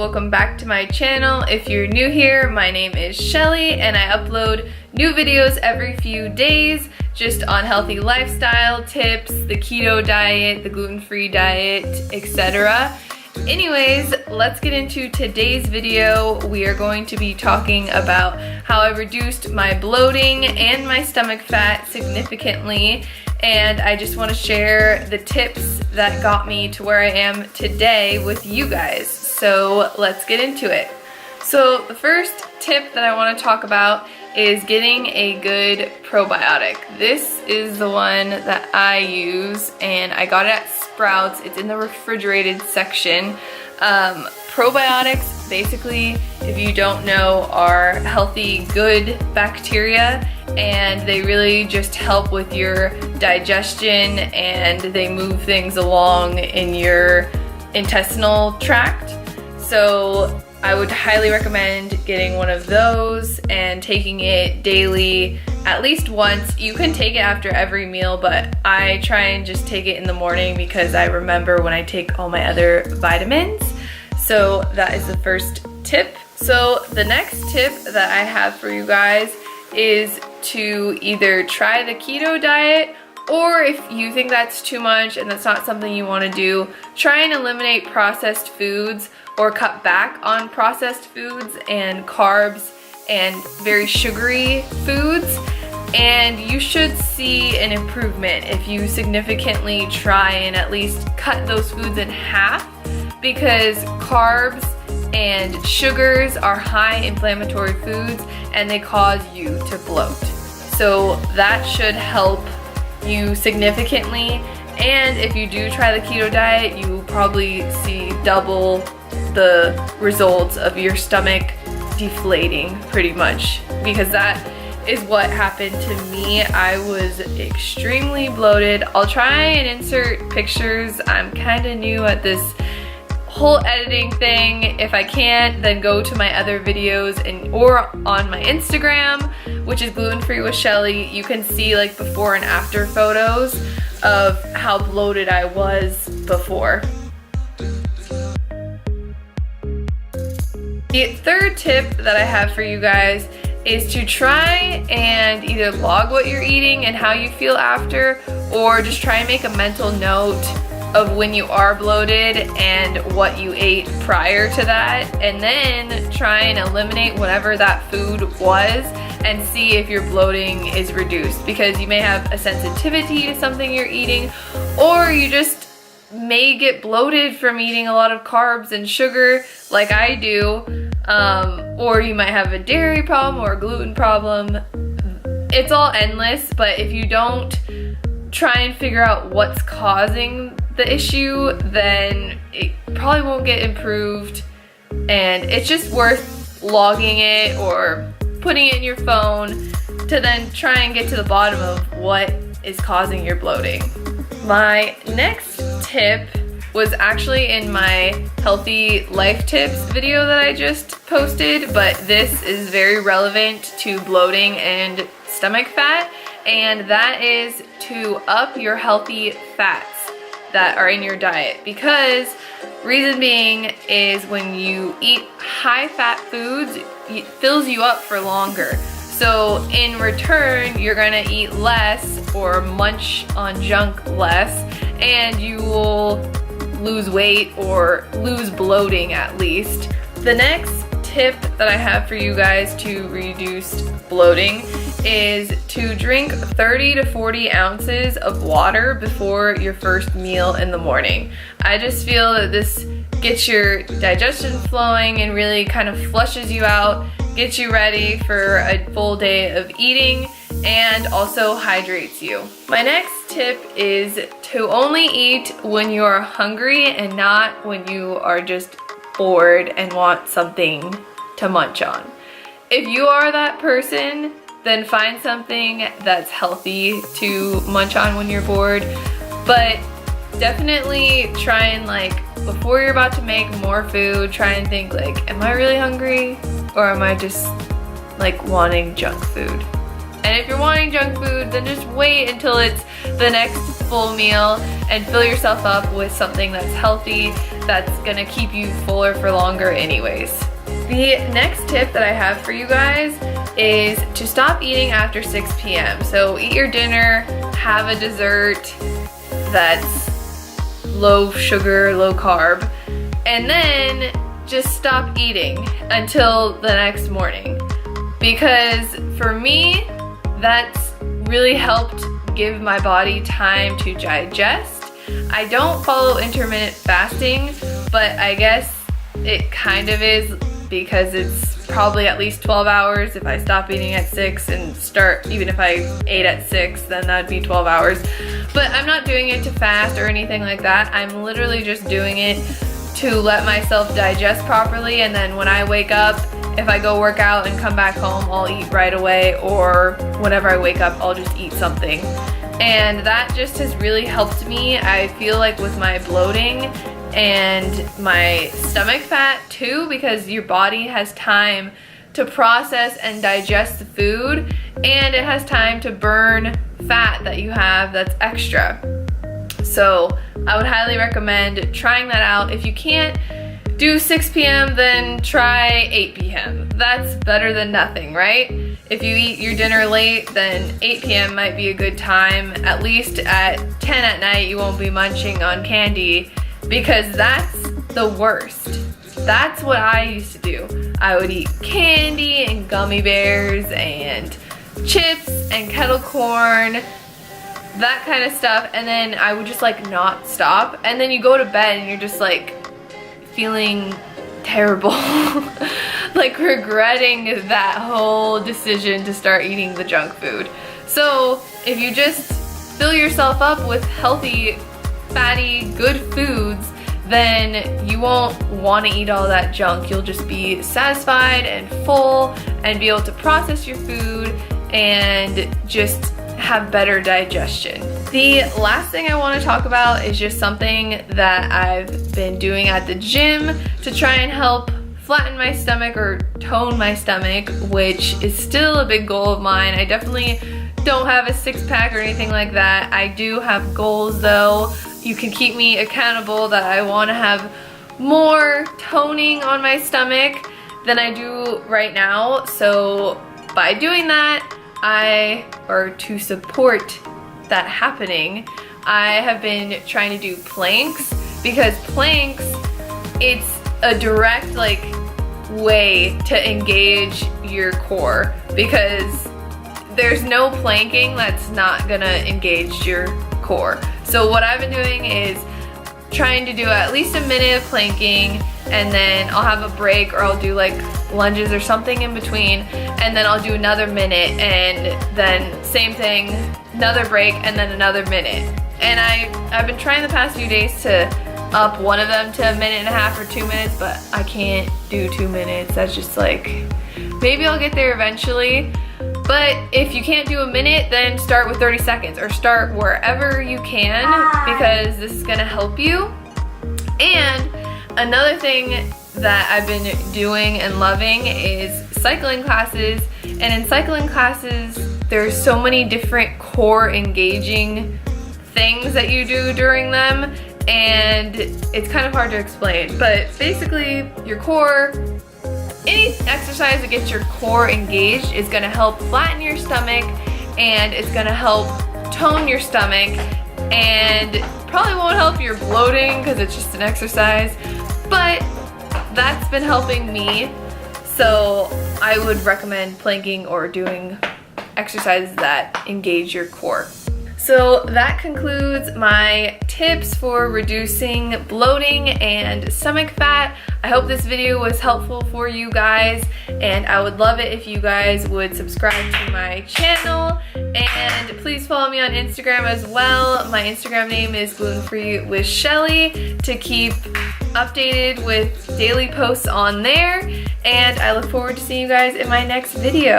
welcome back to my channel. If you're new here, my name is Shelly and I upload new videos every few days just on healthy lifestyle tips, the keto diet, the gluten-free diet, etc. Anyways, let's get into today's video. We are going to be talking about how I reduced my bloating and my stomach fat significantly, and I just want to share the tips that got me to where I am today with you guys. So let's get into it. So the first tip that I want to talk about is getting a good probiotic. This is the one that I use and I got it at Sprouts. It's in the refrigerated section. Probiotics, basically, if you don't know, are healthy, good bacteria, and they really just help with your digestion and they move things along in your intestinal tract. So I would highly recommend getting one of those and taking it daily at least once. You can take it after every meal, but I try and just take it in the morning because I remember when I take all my other vitamins. So that is the first tip. So the next tip that I have for you guys is to either try the keto diet, or if you think that's too much and that's not something you want to do, try and eliminate processed foods or cut back on processed foods and carbs and very sugary foods. And you should see an improvement if you significantly try and at least cut those foods in half, because carbs and sugars are high inflammatory foods and they cause you to bloat. So that should help you significantly. And if you do try the keto diet, you will probably see double the results of your stomach deflating pretty much, because that is what happened to me. I was extremely bloated. I'll try and insert pictures. I'm kind of new at this whole editing thing. If I can't, then go to my other videos or on my Instagram, which is gluten-free with Shelly. You can see like before and after photos of how bloated I was before. The third tip that I have for you guys is to try and either log what you're eating and how you feel after, or just try and make a mental note of when you are bloated and what you ate prior to that, and then try and eliminate whatever that food was and see if your bloating is reduced, because you may have a sensitivity to something you're eating, or you just may get bloated from eating a lot of carbs and sugar like I do, or you might have a dairy problem or a gluten problem. It's all endless, but if you don't try and figure out what's causing the issue, then it probably won't get improved, and it's just worth logging it or putting it in your phone to then try and get to the bottom of what is causing your bloating. My next tip was actually in my healthy life tips video that I just posted, but this is very relevant to bloating and stomach fat, and that is to up your healthy fats that are in your diet. Because reason being is when you eat high fat foods, it fills you up for longer. So in return, you're gonna eat less or munch on junk less, and you will lose weight or lose bloating at least. The next tip that I have for you guys to reduce bloating is to drink 30 to 40 ounces of water before your first meal in the morning. I just feel that this gets your digestion flowing and really kind of flushes you out, gets you ready for a full day of eating, and also hydrates you. My next tip is to only eat when you are hungry and not when you are just bored and want something to munch on. If you are that person, then find something that's healthy to munch on when you're bored, but definitely try and, like, before you're about to make more food, try and think like, am I really hungry, or am I just like wanting junk food? And if you're wanting junk food, then just wait until it's the next full meal and fill yourself up with something that's healthy that's gonna keep you fuller for longer anyways. The next tip that I have for you guys is to stop eating after 6 p.m. So eat your dinner, have a dessert that's low sugar, low carb, and then just stop eating until the next morning. Because for me, that's really helped give my body time to digest. I don't follow intermittent fasting, but I guess it kind of is, because it's probably at least 12 hours. If I stop eating at 6 and start, even if I ate at 6, then that'd be 12 hours. But I'm not doing it to fast or anything like that. I'm literally just doing it to let myself digest properly, and then when I wake up, if I go work out and come back home, I'll eat right away, or whenever I wake up, I'll just eat something. And that just has really helped me. I feel like with my bloating and my stomach fat too, because your body has time to process and digest the food, and it has time to burn fat that you have that's extra. So I would highly recommend trying that out. If you can't do 6 p.m., then try 8 p.m. That's better than nothing, right? If you eat your dinner late, then 8 p.m. might be a good time. At least at 10 at night, you won't be munching on candy, because that's the worst. That's what I used to do. I would eat candy and gummy bears and chips and kettle corn, that kind of stuff, and then I would just like not stop, and then you go to bed and you're just like feeling terrible, like regretting that whole decision to start eating the junk food. So if you just fill yourself up with healthy, fatty, good foods, then you won't want to eat all that junk. You'll just be satisfied and full and be able to process your food and just have better digestion. The last thing I want to talk about is just something that I've been doing at the gym to try and help flatten my stomach or tone my stomach, which is still a big goal of mine. I definitely don't have a six-pack or anything like that. I do have goals though. You can keep me accountable that I want to have more toning on my stomach than I do right now. So by doing that, or to support that happening, I have been trying to do planks, because planks, it's a direct like way to engage your core, because there's no planking that's not gonna engage your core. So what I've been doing is trying to do at least a minute of planking, and then I'll have a break, or I'll do like lunges or something in between, and then I'll do another minute, and then same thing, another break, and then another minute. And I've been trying the past few days to up one of them to a minute and a half or 2 minutes, but I can't do 2 minutes. That's just like, maybe I'll get there eventually. But if you can't do a minute, then start with 30 seconds, or start wherever you can, because this is gonna help you. And another thing that I've been doing and loving is cycling classes. And in cycling classes, there's so many different core engaging things that you do during them, and it's kind of hard to explain. But basically, your core, any exercise that gets your core engaged is gonna help flatten your stomach, and it's gonna help tone your stomach, and probably won't help your bloating because it's just an exercise, but that's been helping me. So I would recommend planking or doing exercises that engage your core. So that concludes my tips for reducing bloating and stomach fat. I hope this video was helpful for you guys, and I would love it if you guys would subscribe to my channel, and please follow me on Instagram as well. My Instagram name is Gluten Free with Shelly, to keep updated with daily posts on there, and I look forward to seeing you guys in my next video.